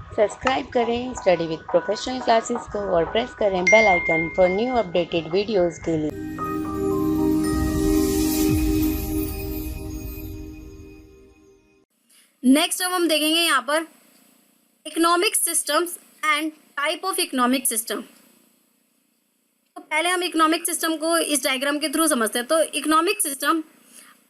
Subscribe करें study with professional classes को और प्रेस करें bell icon for new updated videos के लिए। नेक्स्ट अब हम देखेंगे यहाँ पर economic systems and type of economic system. तो पहले हम इकोनॉमिक सिस्टम को इस डायग्राम के थ्रू समझते हैं। तो economic system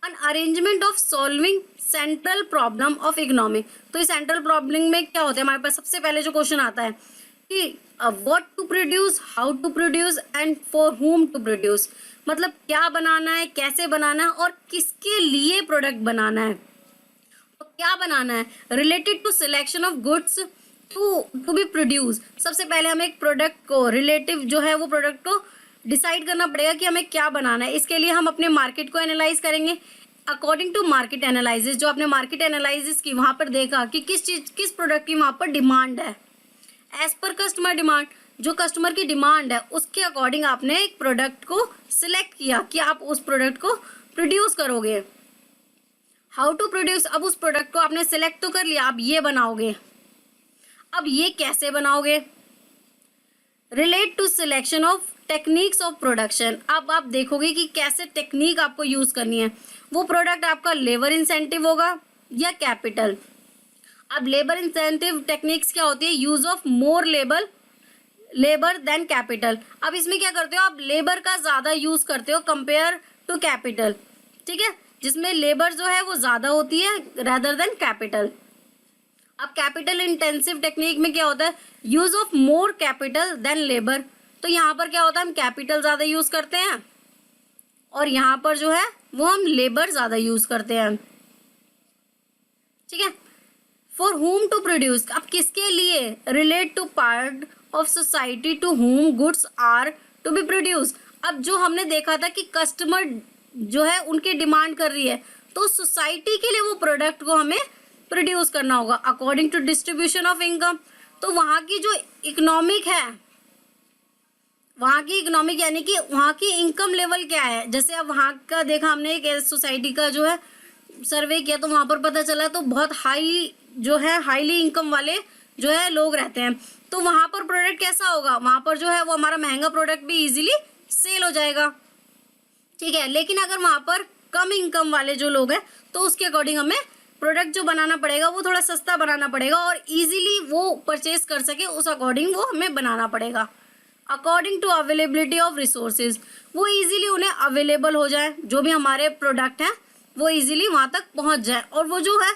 an arrangement of solving central problem of economy। तो इस सेंट्रल प्रॉब्लम में क्या होता है, हमारे पास सबसे पहले जो क्वेश्चन आता है कि what to produce, how to produce and for whom to produce. मतलब क्या बनाना है, कैसे बनाना है और किसके लिए प्रोडक्ट बनाना है। तो क्या बनाना है related to selection of goods to be produce. सबसे पहले हमें एक प्रोडक्ट को रिलेटिव जो है वो प्रोडक्ट को डिसाइड करना पड़ेगा कि हमें क्या बनाना है। इसके लिए हम अपने मार्केट को एनालाइज करेंगे अकॉर्डिंग टू मार्केट एनालिसिस। जो आपने मार्केट एनालिसिस की वहाँ पर देखा कि किस प्रोडक्ट की वहाँ पर डिमांड है एज पर कस्टमर डिमांड। जो कस्टमर की डिमांड है उसके अकॉर्डिंग आपने एक प्रोडक्ट को सिलेक्ट किया कि आप उस प्रोडक्ट को प्रोड्यूस करोगे। हाउ टू प्रोड्यूस, अब उस प्रोडक्ट को आपने सिलेक्ट तो कर लिया, आप ये बनाओगे। अब ये कैसे बनाओगे, relate to selection of techniques of production. अब आप देखोगे कि कैसे टेक्निक आपको यूज करनी है। वो प्रोडक्ट आपका लेबर इंसेंटिव होगा या कैपिटल। अब लेबर इंसेंटिव टेक्निक्स क्या होती है, use of more labour than capital. अब इसमें क्या करते हो, आप लेबर का ज्यादा यूज करते हो कंपेयर टू कैपिटल, ठीक है, जिसमें लेबर जो है वो ज्यादा होती है रेदर देन कैपिटल। अब कैपिटल इंटेंसिव टेक्निक में क्या होता है, use of more capital than labour. तो यहाँ पर क्या होता है, हम कैपिटल ज्यादा यूज करते हैं और यहाँ पर जो है वो हम लेबर ज्यादा यूज करते हैं, ठीक है। फॉर whom टू प्रोड्यूस, अब किसके लिए, relate to part of society to whom goods are to be produce. अब जो हमने देखा था कि कस्टमर जो है उनकी डिमांड कर रही है, तो सोसाइटी के लिए वो प्रोडक्ट को हमें प्रोड्यूस करना होगा according to distribution of income. तो वहाँ की जो इकोनॉमिक है, वहाँ की इकोनॉमिक यानी कि वहाँ की इनकम लेवल क्या है। जैसे अब वहाँ का देखा हमने एक सोसाइटी का जो है सर्वे किया, तो वहाँ पर पता चला तो बहुत हाईली इनकम वाले जो है लोग रहते हैं। तो वहाँ पर प्रोडक्ट कैसा होगा, वहाँ पर जो है वो हमारा महंगा प्रोडक्ट भी इजीली सेल हो जाएगा, ठीक है। लेकिन अगर वहाँ पर कम इनकम वाले जो लोग हैं तो उसके अकॉर्डिंग हमें प्रोडक्ट जो बनाना पड़ेगा वो थोड़ा सस्ता बनाना पड़ेगा और इजीली वो परचेज कर सके उस अकॉर्डिंग वो हमें बनाना पड़ेगा according to availability of resources. वो इजीली उन्हें अवेलेबल हो जाए, जो भी हमारे प्रोडक्ट हैं वो इजीली वहाँ तक पहुँच जाए और वो जो है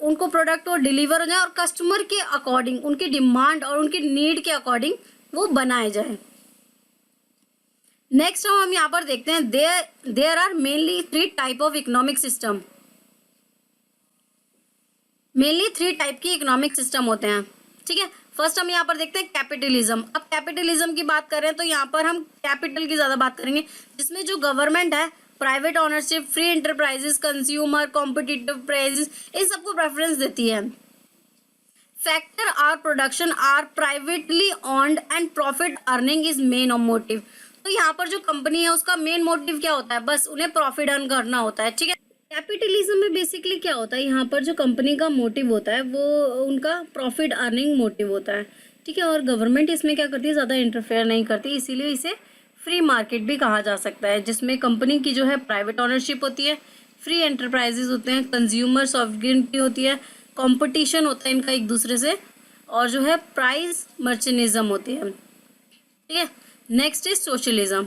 उनको प्रोडक्ट वो डिलीवर हो जाए और कस्टमर के अकॉर्डिंग, उनकी डिमांड और उनकी नीड के अकॉर्डिंग वो बनाए जाए। नेक्स्ट हम यहाँ पर देखते हैं there are mainly 3 type of economic system. Mainly 3 type की इकोनॉमिक सिस्टम होते हैं, ठीक है। फर्स्ट हम यहाँ पर देखते हैं कैपिटलिज्म। अब कैपिटलिज्म की बात करें तो यहाँ पर हम कैपिटल की ज्यादा बात करेंगे, जिसमें जो गवर्नमेंट है, private ownership, free enterprises, consumer, competitive prices, इन सबको प्रेफरेंस देती है। Factor are production are privately owned and profit earning is main motive. तो यहाँ पर जो कंपनी है उसका मेन मोटिव क्या होता है, बस उन्हें प्रॉफिट अर्न करना होता है, ठीक है। कैपिटलिज्म में बेसिकली क्या होता है, यहाँ पर जो कंपनी का मोटिव होता है वो उनका प्रॉफिट अर्निंग मोटिव होता है, ठीक है। और गवर्नमेंट इसमें क्या करती है, ज़्यादा इंटरफेयर नहीं करती, इसीलिए इसे फ्री मार्केट भी कहा जा सकता है, जिसमें कंपनी की जो है प्राइवेट ऑनरशिप होती है, फ्री एंटरप्राइजेज होते हैं, कंज्यूमर सॉवरेनिटी होती है, कंपटीशन होता है इनका एक दूसरे से, और जो है प्राइस मर्चेनिज्म होती है, ठीक है। Next is socialism.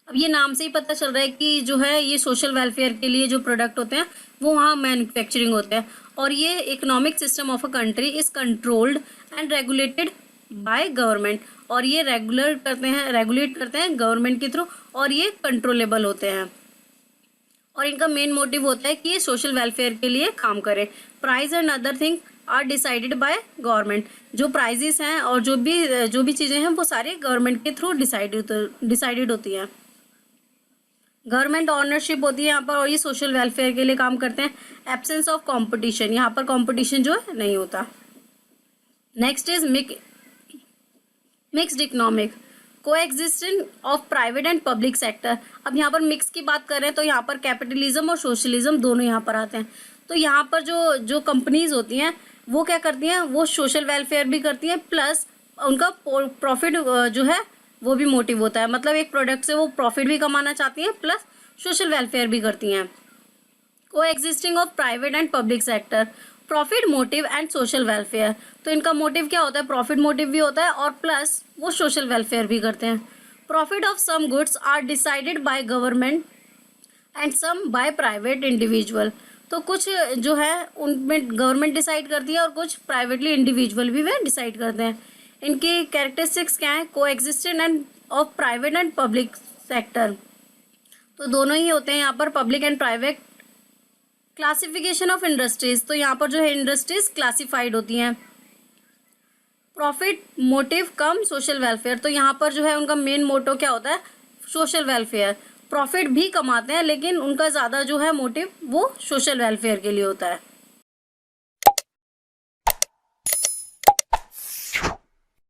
अब ये नाम से ही पता चल रहा है कि जो है ये सोशल वेलफेयर के लिए जो प्रोडक्ट होते हैं वो वहाँ मैन्युफैक्चरिंग होते हैं और ये economic system of a country is controlled and regulated by government. और ये रेगुलेट करते हैं गवर्नमेंट के थ्रू और ये कंट्रोलेबल होते हैं और इनका मेन मोटिव होता है कि ये सोशल वेलफेयर के लिए काम करें। Price and other thing are decided by government. जो प्राइजेस हैं और जो भी चीज़ें हैं वो सारे गवर्नमेंट के थ्रू डिसाइडेड होती हैं। गवर्नमेंट ऑनरशिप होती है यहाँ पर और ये सोशल वेलफेयर के लिए काम करते हैं। एब्सेंस ऑफ कंपटीशन, यहाँ पर कंपटीशन जो है नहीं होता। Next is mixed economic, coexistence of private and public sector. अब यहाँ पर मिक्स की बात करें तो यहाँ पर कैपिटलिज्म और सोशलिज्म दोनों यहाँ पर आते हैं। तो यहाँ पर जो जो कंपनीज होती हैं वो क्या करती हैं, वो सोशल वेलफेयर भी करती हैं, प्लस उनका प्रॉफिट जो है वो भी मोटिव होता है। मतलब एक प्रोडक्ट से वो प्रॉफिट भी कमाना चाहती हैं प्लस सोशल वेलफेयर भी करती हैं। Coexisting of private and public sector, profit motive and social welfare. तो इनका मोटिव क्या होता है, प्रॉफिट मोटिव भी होता है और प्लस वो सोशल वेलफेयर भी करते हैं। Profit of some goods are decided by government and some by private individual. तो कुछ जो है उनमें गवर्नमेंट डिसाइड करती है और कुछ प्राइवेटली इंडिविजुअल भी वे डिसाइड करते हैं। इनकी कैरेक्टरिस्टिक्स क्या है, coexistence end of private and public sector, तो दोनों ही होते हैं यहाँ पर, public and private. Classification of industries, तो यहाँ पर जो है इंडस्ट्रीज क्लासिफाइड होती हैं। प्रॉफिट मोटिव कम सोशल वेलफेयर, तो यहाँ पर जो है उनका मेन मोटो क्या होता है, सोशल वेलफेयर। प्रॉफिट भी कमाते हैं लेकिन उनका ज़्यादा जो है मोटिव वो सोशल वेलफेयर के लिए होता है।